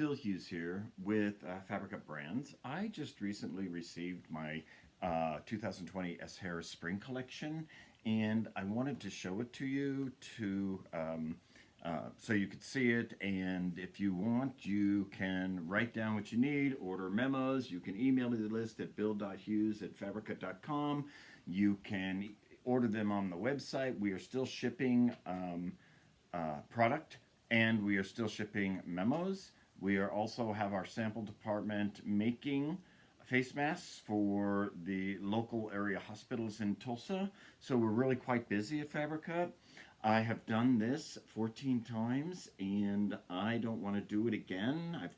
Bill Hughes here with Fabrica Brands. I just recently received my 2020 S. Harris Spring Collection, and I wanted to show it to you so you could see it. And if you want, you can write down what you need, order memos. You can email me the list at bill.hughes@fabrica.com. You can order them on the website. We are still shipping product, and we are still shipping memos. We are also have our sample department making face masks for the local area hospitals in Tulsa. So we're really quite busy at Fabrica. I have done this 14 times and I don't want to do it again.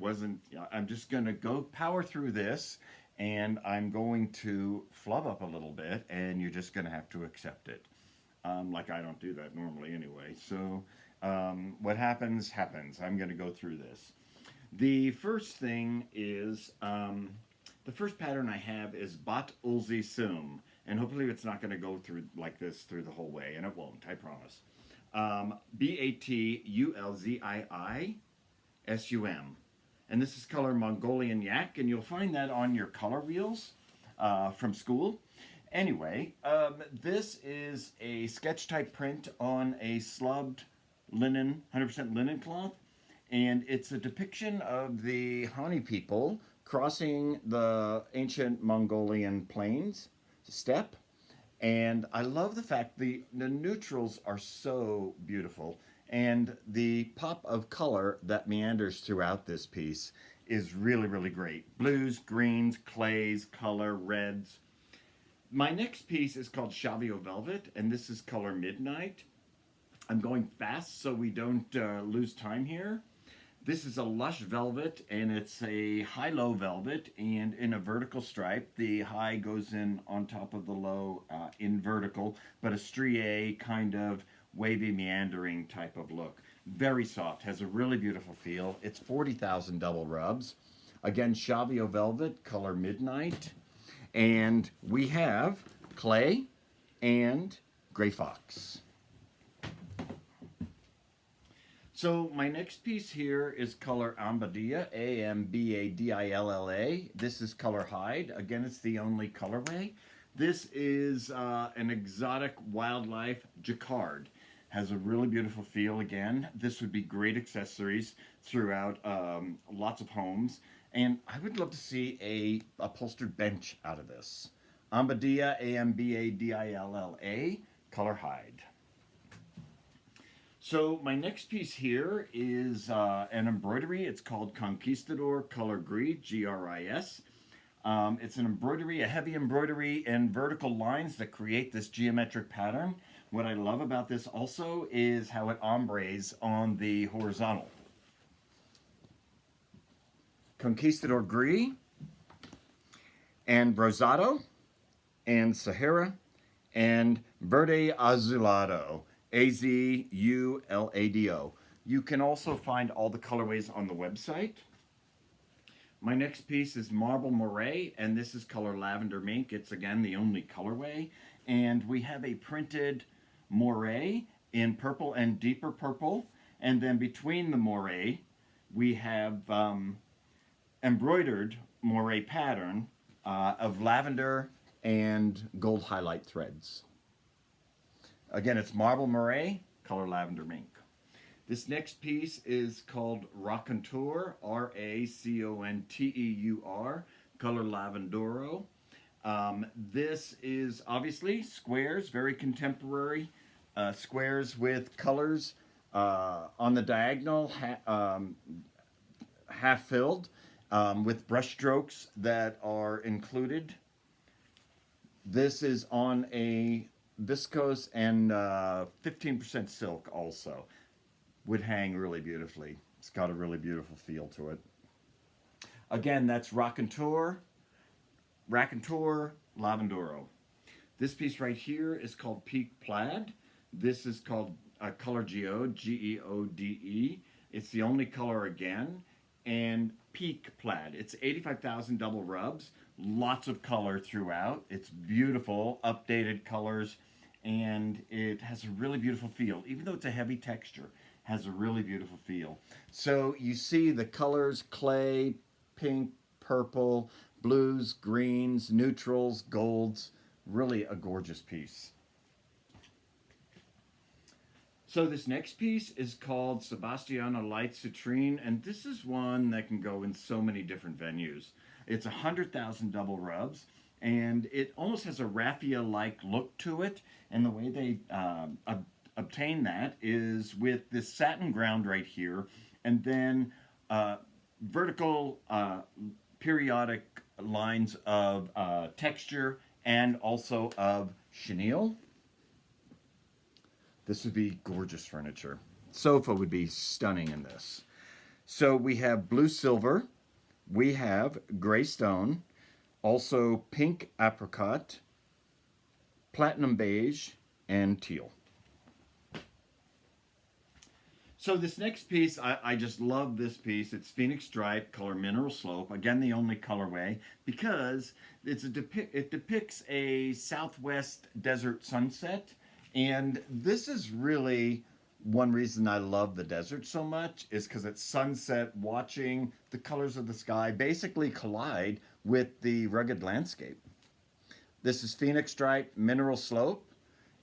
I'm just going to go power through this, and I'm going to flub up a little bit, and you're just going to have to accept it. Like I don't do that normally anyway. So what happens, happens. I'm going to go through this. The first thing is, the first pattern I have is Bat Ulzi Sum. And hopefully it's not going to go through like this through the whole way, and it won't, I promise. Batulziisum. And this is color Mongolian Yak, and you'll find that on your color wheels from school. Anyway, this is a sketch type print on a slubbed linen, 100% linen cloth, and it's a depiction of the Hani people crossing the ancient Mongolian plains steppe. And I love the fact the neutrals are so beautiful, and the pop of color that meanders throughout this piece is really, really great. Blues, greens, clays, color, reds. My next piece is called Shavio Velvet, and this is color Midnight. I'm going fast so we don't lose time here. This is a lush velvet, and it's a high-low velvet, and in a vertical stripe. The high goes in on top of the low in vertical, but a strié kind of wavy meandering type of look. Very soft, has a really beautiful feel. It's 40,000 double rubs. Again, Shavio Velvet, color Midnight. And we have Clay and Gray Fox. So my next piece here is color Ambadilla, Ambadilla. This is color Hide. Again, it's the only colorway. This is an exotic wildlife jacquard. Has a really beautiful feel again. This would be great accessories throughout lots of homes. And I would love to see a upholstered bench out of this. Ambadilla, Ambadilla, color Hide. So my next piece here is an embroidery. It's called Conquistador Color Gris, Gris. It's an embroidery, a heavy embroidery and vertical lines that create this geometric pattern. What I love about this also is how it ombres on the horizontal. Conquistador Gris and Rosado and Sahara and Verde Azulado. Azulado. You can also find all the colorways on the website. My next piece is Marble Moray, and this is color Lavender Mink. It's again the only colorway. And we have a printed moray in purple and deeper purple. And then between the moray, we have embroidered moray pattern of lavender and gold highlight threads. Again, it's Marble Moray, color Lavender Mink. This next piece is called Raconteur, Raconteur, color Lavandoro. This is obviously squares, very contemporary squares with colors on the diagonal, half filled, with brush strokes that are included. This is on a viscose and 15% silk also. Would hang really beautifully. It's got a really beautiful feel to it. Again, that's Raconteur, Lavandoro. This piece right here is called Peak Plaid. This is called color Geode, Geode. It's the only color again. And Peak Plaid. It's 85,000 double rubs. Lots of color throughout. It's beautiful, updated colors, and it has a really beautiful feel. Even though it's a heavy texture, has a really beautiful feel. So you see the colors: clay, pink, purple, blues, greens, neutrals, golds. Really a gorgeous piece. So this next piece is called Sebastiana Light Citrine, and this is one that can go in so many different venues. It's 100,000 double rubs, and it almost has a raffia-like look to it. And the way they obtain that is with this satin ground right here, and then vertical periodic lines of texture and also of chenille. This would be gorgeous furniture. Sofa would be stunning in this. So we have blue silver, we have gray stone, also pink apricot, platinum beige, and teal. So this next piece, I just love this piece. It's Phoenix Stripe, color Mineral Slope. Again, the only colorway, because it depicts a southwest desert sunset. And this is really one reason I love the desert so much, is because at sunset, watching the colors of the sky basically collide with the rugged landscape. This is Phoenix Stripe, Mineral Slope.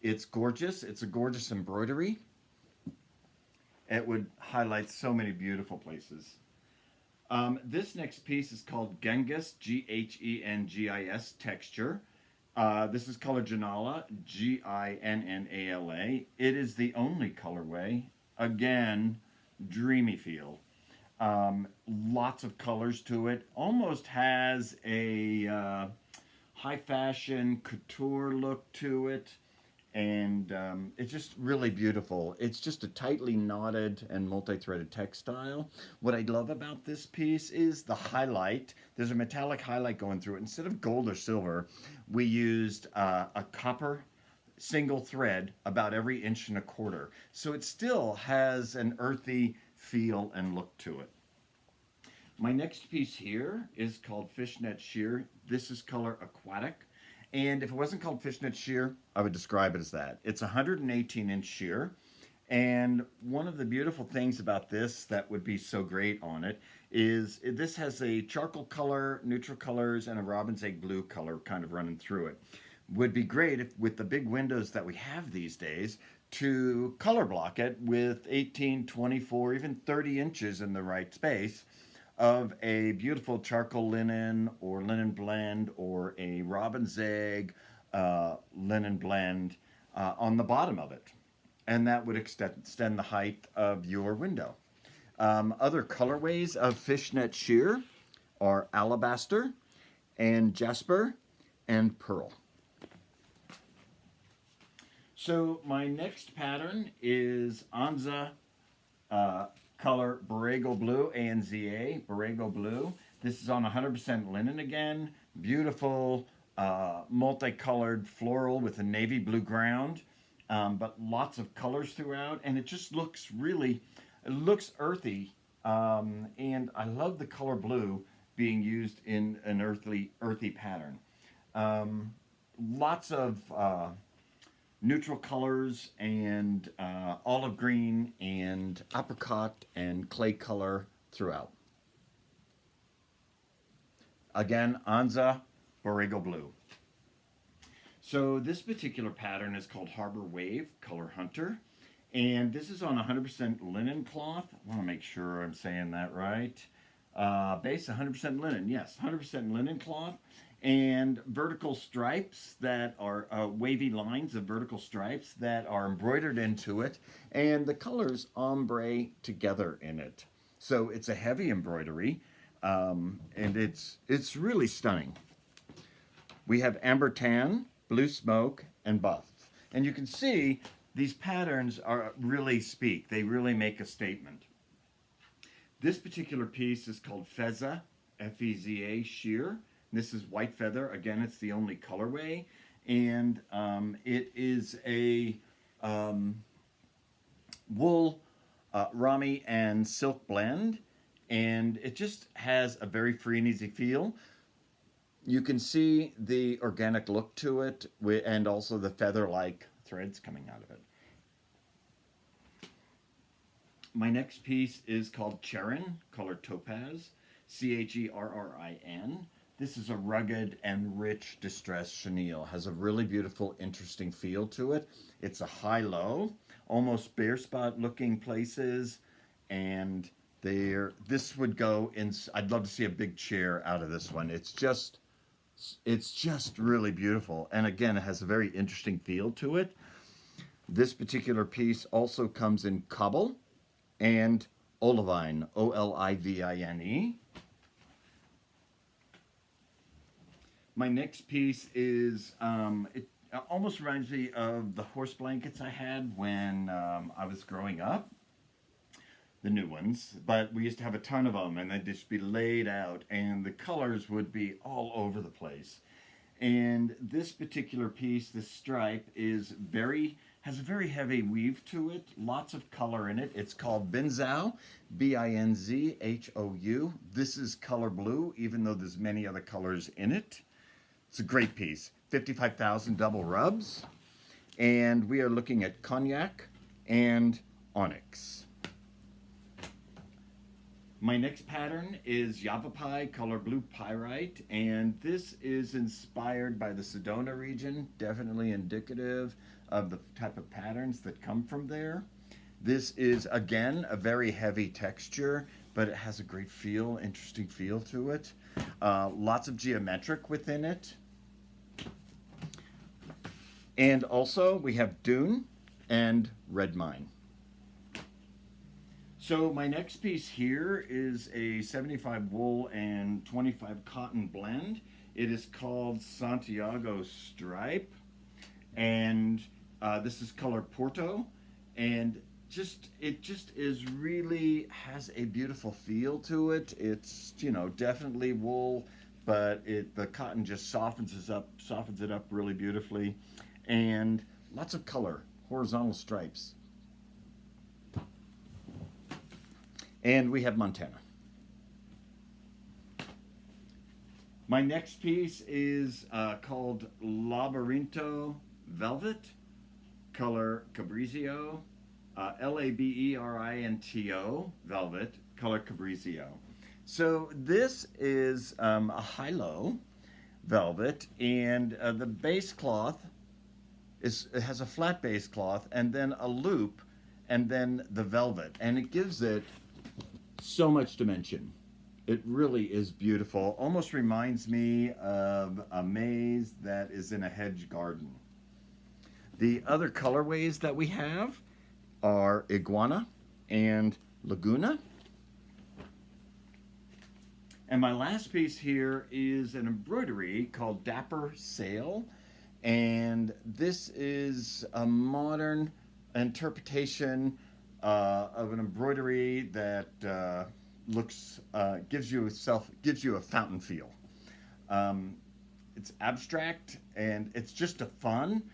It's gorgeous. It's a gorgeous embroidery. It would highlight so many beautiful places. This next piece is called Gengis, G-H-E-N-G-I-S texture. This is color Ginnala, Ginnala. It is the only colorway. Again, dreamy feel. Lots of colors to it. Almost has a high fashion couture look to it. And it's just really beautiful. It's just a tightly knotted and multi-threaded textile. What I love about this piece is the highlight. There's a metallic highlight going through it. Instead of gold or silver, we used a copper single thread about every 1.25 inches. So it still has an earthy feel and look to it. My next piece here is called Fishnet Sheer. This is color Aquatic. And if it wasn't called Fishnet Sheer, I would describe it as that. It's 118-inch sheer. And one of the beautiful things about this that would be so great on it is this has a charcoal color, neutral colors, and a robin's egg blue color kind of running through it. Would be great if, with the big windows that we have these days, to color block it with 18, 24, even 30 inches in the right space of a beautiful charcoal linen or linen blend or a robin's egg linen blend on the bottom of it. And that would extend the height of your window. Other colorways of Fishnet Sheer are alabaster and jasper and pearl. So my next pattern is Anza color Borrego Blue, ANZA, Borrego Blue. This is on 100% linen again. Beautiful, multicolored floral with a navy blue ground, but lots of colors throughout. And it just looks it looks earthy. And I love the color blue being used in an earthy pattern. Lots of neutral colors and olive green and apricot and clay color throughout. Again, Anza, Borrego Blue. So this particular pattern is called Harbor Wave, color Hunter. And this is on 100% linen cloth. I want to make sure I'm saying that right. Base 100% linen, yes, 100% linen cloth. And vertical stripes that are wavy lines of vertical stripes that are embroidered into it, and the colors ombre together in it. So it's a heavy embroidery, and it's really stunning. We have amber tan, blue smoke, and buff. And you can see these patterns really speak. They really make a statement. This particular piece is called Feza, F-E-Z-A, sheer. This is white feather. Again, it's the only colorway. And it is a wool, ramie, and silk blend. And it just has a very free and easy feel. You can see the organic look to it and also the feather-like threads coming out of it. My next piece is called Cherin, color Topaz, Cherrin. This is a rugged and rich distressed chenille. Has a really beautiful, interesting feel to it. It's a high-low, almost bare spot looking places, and this would go in. I'd love to see a big chair out of this one. It's just really beautiful, and again, it has a very interesting feel to it. This particular piece also comes in cobble and olivine, Olivine. My next piece is, it almost reminds me of the horse blankets I had when I was growing up. The new ones, but we used to have a ton of them, and they'd just be laid out, and the colors would be all over the place. And this particular piece, this stripe, has a very heavy weave to it, lots of color in it. It's called Binzhou, Binzhou. This is color blue, even though there's many other colors in it. It's a great piece. 55,000 double rubs, and we are looking at cognac and onyx. My next pattern is Yavapai color blue pyrite, and this is inspired by the Sedona region, definitely indicative of the type of patterns that come from there. This is, again, a very heavy texture, but it has a great feel, interesting feel to it. Lots of geometric within it. And also, we have Dune and Red Mine. So my next piece here is a 75 wool and 25 cotton blend. It is called Santiago Stripe, and this is color Porto, and it just is really has a beautiful feel to it. It's definitely wool, but the cotton just softens it up really beautifully, and lots of color, horizontal stripes. And we have Montana. My next piece is called Labyrinto Velvet, color Cabrizio, Laberinto Velvet, color Cabrizio. So this is a high-low velvet, and the base cloth it has a flat base cloth, and then a loop, and then the velvet, and it gives it so much dimension. It really is beautiful. Almost reminds me of a maze that is in a hedge garden. The other colorways that we have are Iguana and Laguna. And my last piece here is an embroidery called Dapper Sail. And this is a modern interpretation of an embroidery that gives you a fountain feel. It's abstract, and it's just a fun,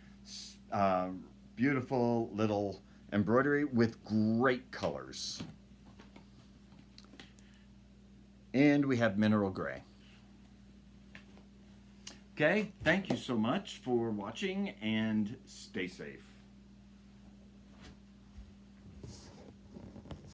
beautiful little embroidery with great colors. And we have mineral gray. Okay, thank you so much for watching, and stay safe.